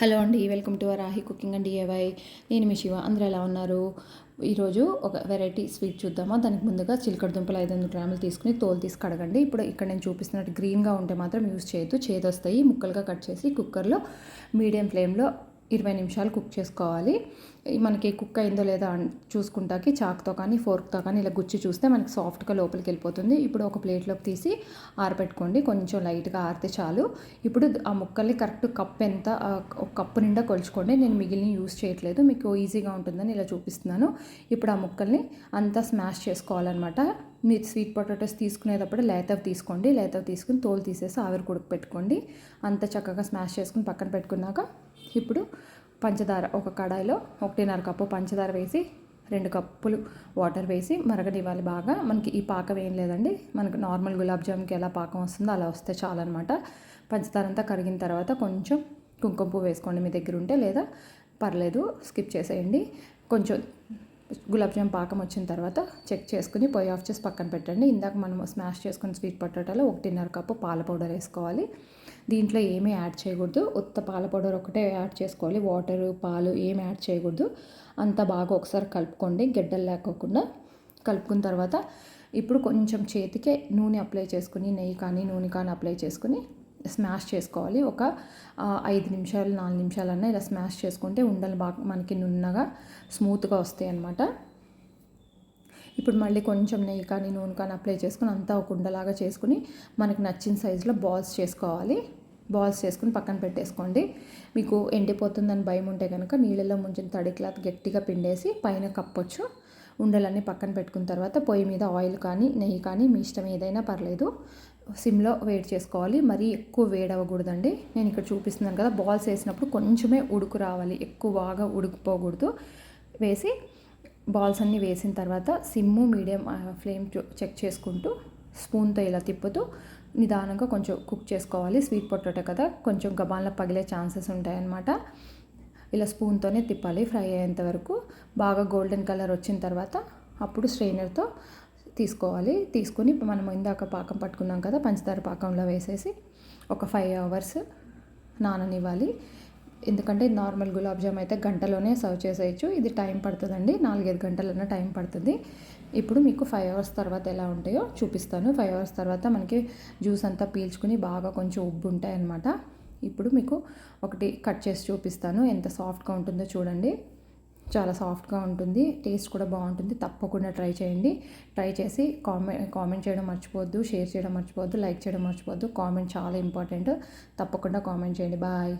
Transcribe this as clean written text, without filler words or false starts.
Hello అండి, welcome to Rahi cooking and DIY. నేను మీ శివ. అందరూ ఎలా ఉన్నారు? ఈరోజు ఒక వెరైటీ స్వీట్ చూద్దామా. దానికి ముందుగా చిలకడ దుంపలు 500 గ్రాములు తీసుకుని తోలు తీసి కడగండి. ఇప్పుడు ఇక్కడ నేను చూపిస్తున్నట్టు గ్రీన్గా ఉంటే మాత్రం యూస్ చేయొద్దు, చేదొస్తాయి. ముక్కలుగా కట్ చేసి కుక్కర్లో మీడియం ఫ్లేమ్లో 20 నిమిషాలు కుక్ చేసుకోవాలి. మనకి కుక్ అయిందో లేదా చూసుకుంటాకి చాక్తో కానీ ఫోర్క్తో కానీ ఇలా గుచ్చి చూస్తే మనకి సాఫ్ట్గా లోపలికి వెళ్ళిపోతుంది. ఇప్పుడు ఒక ప్లేట్లోకి తీసి ఆరబెట్టుకోండి. కొంచెం లైట్గా ఆరితే చాలు. ఇప్పుడు ఆ ముక్కల్ని కరెక్ట్ కప్ ఎంత, ఒక కప్పు నిండా కొలుచుకోండి. నేను మిగిలిన యూస్ చేయట్లేదు, మీకు ఈజీగా ఉంటుందని ఇలా చూపిస్తున్నాను. ఇప్పుడు ఆ ముక్కల్ని అంతా స్మాష్ చేసుకోవాలన్నమాట. మీరు స్వీట్ పొటాటోస్ తీసుకునేటప్పుడు లేతవి తీసుకోండి. లేతవి తీసుకుని తోలు తీసేసి ఆవిరి కుడుకు పెట్టుకోండి. అంత చక్కగా స్మాష్ చేసుకుని పక్కన పెట్టుకున్నాక ఇప్పుడు పంచదార ఒక కడాయిలో 1.5 కప్పు పంచదార వేసి 2 కప్పులు వాటర్ వేసి మరగనివ్వాలి బాగా. మనకి ఈ పాకం ఏం లేదండి, మనకు నార్మల్ గులాబ్ జామ్కి ఎలా పాకం వస్తుందో అలా వస్తే చాలన్నమాట. పంచదార అంతా కరిగిన తర్వాత కొంచెం కుంకుమ పువ్వు వేసుకోండి మీ దగ్గర ఉంటే, లేదా పర్లేదు స్కిప్ చేసేయండి. కొంచెం గులాబ్ జామ్ పాకం వచ్చిన తర్వాత చెక్ చేసుకుని పొయ్యి ఆఫ్ చేసి పక్కన పెట్టండి. ఇందాక మనం స్మాష్ చేసుకుని స్వీట్ పొటాటోలో 1.5 కప్పు పాల పౌడర్ వేసుకోవాలి. దీంట్లో ఏమీ యాడ్ చేయకూడదు, ఉత్త పాల పౌడర్ ఒకటే యాడ్ చేసుకోవాలి. వాటరు పాలు ఏమి యాడ్ చేయకూడదు. అంతా బాగా ఒకసారి కలుపుకోండి, గెడ్డలు లేకోకుండా. కలుపుకున్న తర్వాత ఇప్పుడు కొంచెం చేతికే నూనె అప్లై చేసుకుని, నెయ్యి కానీ నూనె కానీ అప్లై చేసుకుని స్మాష్ చేసుకోవాలి. ఒక 5 నిమిషాలు 4 నిమిషాలన్నా ఇలా స్మాష్ చేసుకుంటే ఉండలు బాగా మనకి నున్నగా స్మూత్గా వస్తాయి అన్నమాట. ఇప్పుడు మళ్ళీ కొంచెం నెయ్యి కానీ నూనె కానీ అప్లై చేసుకుని అంతా ఒక ఉండలాగా చేసుకుని మనకు నచ్చిన సైజులో బాల్స్ చేసుకోవాలి. బాల్స్ చేసుకుని పక్కన పెట్టేసుకోండి. మీకు ఎండిపోతుందని భయం ఉంటే కనుక నీళ్ళలో ముంచిన తడి క్లాత్ గట్టిగా పిండేసి పైన కప్పొచ్చు. ఉండలన్నీ పక్కన పెట్టుకున్న తర్వాత పొయ్యి మీద ఆయిల్ కానీ నెయ్యి కానీ మీ ఇష్టం ఏదైనా పర్లేదు, సిమ్లో వేడి చేసుకోవాలి. మరీ ఎక్కువ వేడి అవ్వకూడదండి. నేను ఇక్కడ చూపిస్తున్నాను కదా, బాల్స్ వేసినప్పుడు కొంచెమే ఉడుకు రావాలి, ఎక్కువ బాగా ఉడికిపోకూడదు. వేసి బాల్స్ అన్నీ వేసిన తర్వాత సిమ్ము మీడియం ఫ్లేమ్ చెక్ చేసుకుంటూ స్పూన్తో ఇలా తిప్పుతూ నిదానంగా కొంచెం కుక్ చేసుకోవాలి. స్వీట్ పొటాటో కదా, కొంచెం గబాల్లో పగిలే ఛాన్సెస్ ఉంటాయన్నమాట. ఇలా స్పూన్తోనే తిప్పాలి ఫ్రై అయ్యేంత వరకు. బాగా గోల్డెన్ కలర్ వచ్చిన తర్వాత అప్పుడు స్ట్రెయినర్తో తీసుకోవాలి. తీసుకొని మనం ఇందాక పాకం పట్టుకున్నాం కదా, పంచదార పాకంలో వేసేసి ఒక 5 అవర్స్ నాననివ్వాలి. ఎందుకంటే నార్మల్ గులాబ్ జామ్ అయితే గంటలోనే సర్వ్ చేసేయచ్చు. ఇది టైం పడుతుందండి, 4-5 గంటలన్నా టైం పడుతుంది. ఇప్పుడు మీకు 5 అవర్స్ తర్వాత ఎలా ఉంటాయో చూపిస్తాను. 5 అవర్స్ తర్వాత మనకి జ్యూస్ అంతా పీల్చుకుని బాగా కొంచెం ఉబ్బు ఉంటాయన్నమాట. ఇప్పుడు మీకు ఒకటి కట్ చేసి చూపిస్తాను, ఎంత సాఫ్ట్గా ఉంటుందో చూడండి. చాలా సాఫ్ట్గా ఉంటుంది, టేస్ట్ కూడా బాగుంటుంది. తప్పకుండా ట్రై చేయండి. ట్రై చేసి కామెంట్ చేయడం మర్చిపోవద్దు, షేర్ చేయడం మర్చిపోవద్దు, లైక్ చేయడం మర్చిపోవద్దు. కామెంట్ చాలా ఇంపార్టెంట్, తప్పకుండా కామెంట్ చేయండి. బాయ్.